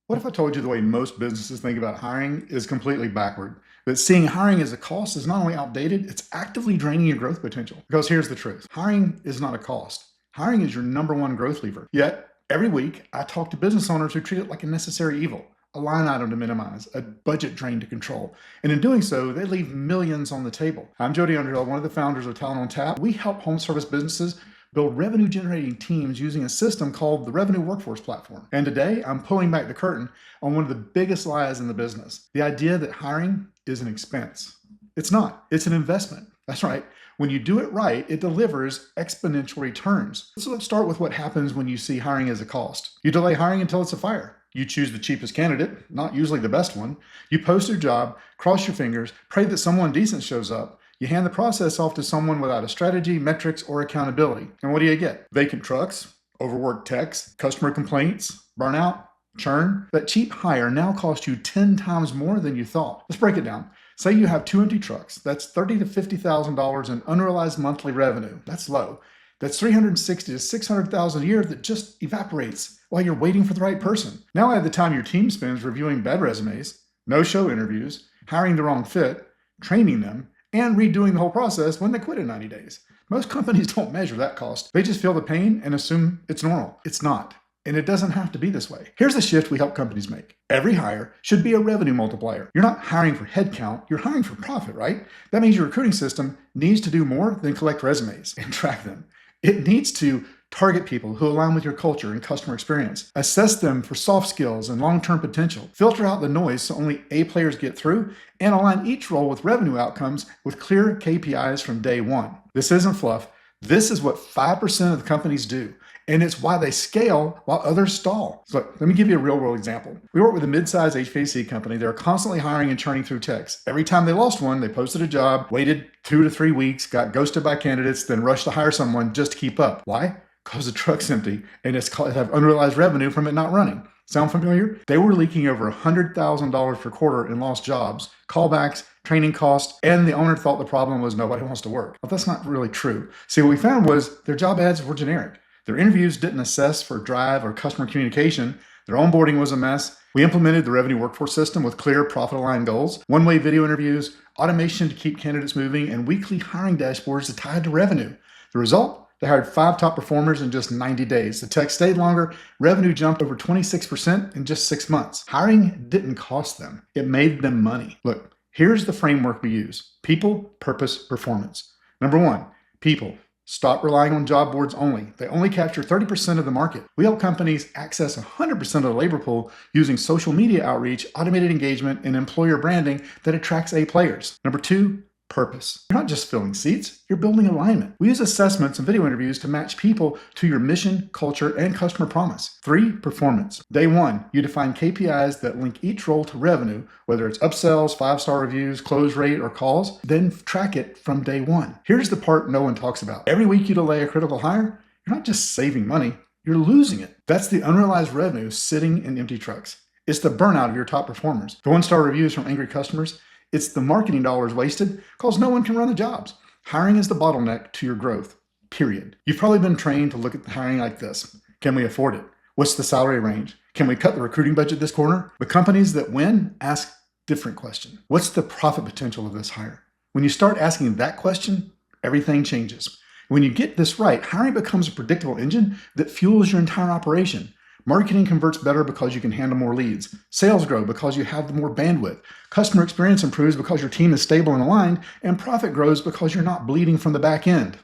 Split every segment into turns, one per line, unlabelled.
What if I told you the way most businesses think about hiring is completely backward? That seeing hiring as a cost is not only outdated, it's actively draining your growth potential. Because here's the truth, hiring is not a cost. Hiring is your number one growth lever. Yet, every week, I talk to business owners who treat it like a necessary evil, a line item to minimize, a budget drain to control. And in doing so, they leave millions on the table. I'm Jody Underhill, one of the founders of Talent on Tap. We help home service businesses build revenue generating teams using a system called the Revenue Workforce Platform. And today I'm pulling back the curtain on one of the biggest lies in the business, the idea that hiring is an expense. It's not, it's an investment. That's right. When you do it right, it delivers exponential returns. So let's start with what happens when you see hiring as a cost. You delay hiring until it's a fire. You choose the cheapest candidate, not usually the best one. You post your job, cross your fingers, pray that someone decent shows up. You hand the process off to someone without a strategy, metrics, or accountability. And what do you get? Vacant trucks, overworked techs, customer complaints, burnout, churn. That cheap hire now costs you 10 times more than you thought. Let's break it down. Say you have 2 empty trucks. That's $30,000 to $50,000 in unrealized monthly revenue. That's low. That's $360,000 to $600,000 a year that just evaporates while you're waiting for the right person. Now add the time your team spends reviewing bad resumes, no-show interviews, hiring the wrong fit, training them, and redoing the whole process when they quit in 90 days. Most companies don't measure that cost. They just feel the pain and assume it's normal. It's not. And it doesn't have to be this way. Here's the shift we help companies make. Every hire should be a revenue multiplier. You're not hiring for headcount, you're hiring for profit, right? That means your recruiting system needs to do more than collect resumes and track them. It needs to target people who align with your culture and customer experience. Assess them for soft skills and long-term potential. Filter out the noise so only A players get through, and align each role with revenue outcomes with clear KPIs from day one. This isn't fluff. This is what 5% of the companies do. And it's why they scale while others stall. So let me give you a real world example. We work with a mid-sized HVAC company. They're constantly hiring and churning through techs. Every time they lost one, they posted a job, waited 2 to 3 weeks, got ghosted by candidates, then rushed to hire someone just to keep up. Why? Because the truck's empty and it's called have unrealized revenue from it not running. Sound familiar? They were leaking over $100,000 per quarter in lost jobs, callbacks, training costs, and the owner thought the problem was nobody wants to work. But that's not really true. See, what we found was their job ads were generic. Their interviews didn't assess for drive or customer communication. Their onboarding was a mess. We implemented the revenue workforce system with clear profit-aligned goals, one-way video interviews, automation to keep candidates moving, and weekly hiring dashboards tied to revenue. The result? They hired 5 top performers in just 90 days. The tech stayed longer. Revenue jumped over 26% in just 6 months. Hiring didn't cost them. It made them money. Look, here's the framework we use. People, purpose, performance. Number 1, people. Stop relying on job boards only. They only capture 30% of the market. We help companies access 100% of the labor pool using social media outreach, automated engagement, and employer branding that attracts A players. Number 2, purpose. You're not just filling seats, you're building alignment. We use assessments and video interviews to match people to your mission, culture, and customer promise. 3, performance. Day 1, you define KPIs that link each role to revenue, whether it's upsells, 5-star reviews, close rate, or calls, then track it from day 1. Here's the part no one talks about. Every week you delay a critical hire, you're not just saving money, you're losing it. That's the unrealized revenue sitting in empty trucks. It's the burnout of your top performers. The 1-star reviews from angry customers. It's the marketing dollars wasted because no one can run the jobs. Hiring is the bottleneck to your growth, period. You've probably been trained to look at hiring like this. Can we afford it? What's the salary range? Can we cut the recruiting budget this corner? The companies that win ask different question. What's the profit potential of this hire? When you start asking that question, everything changes. When you get this right, hiring becomes a predictable engine that fuels your entire operation. Marketing converts better because you can handle more leads. Sales grow because you have more bandwidth. Customer experience improves because your team is stable and aligned, and profit grows because you're not bleeding from the back end.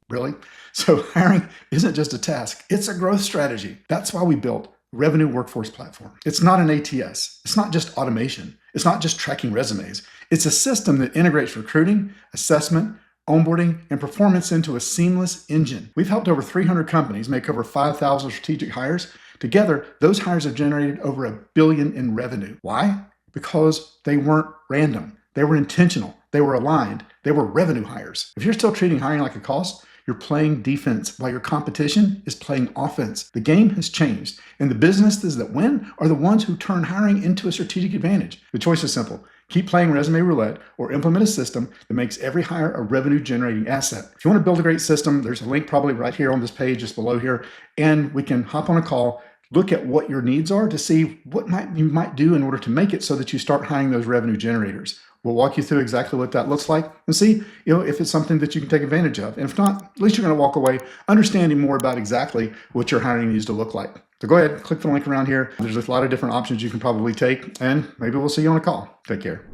Really? So hiring isn't just a task, it's a growth strategy. That's why we built Revenue Workforce Platform. It's not an ATS. It's not just automation. It's not just tracking resumes. It's a system that integrates recruiting, assessment, onboarding, and performance into a seamless engine. We've helped over 300 companies make over 5,000 strategic hires. Together, those hires have generated over $1 billion in revenue. Why? Because they weren't random. They were intentional. They were aligned. They were revenue hires. If you're still treating hiring like a cost, you're playing defense while your competition is playing offense. The game has changed, and the businesses that win are the ones who turn hiring into a strategic advantage. The choice is simple. Keep playing resume roulette or implement a system that makes every hire a revenue generating asset. If you want to build a great system, there's a link probably right here on this page, just below here, and we can hop on a call, Look at what your needs are to see what you might do in order to make it so that you start hiring those revenue generators. We'll walk you through exactly what that looks like and see, if it's something that you can take advantage of. And if not, at least you're going to walk away understanding more about exactly what your hiring needs to look like. So go ahead, click the link around here. There's a lot of different options you can probably take, and maybe we'll see you on a call. Take care.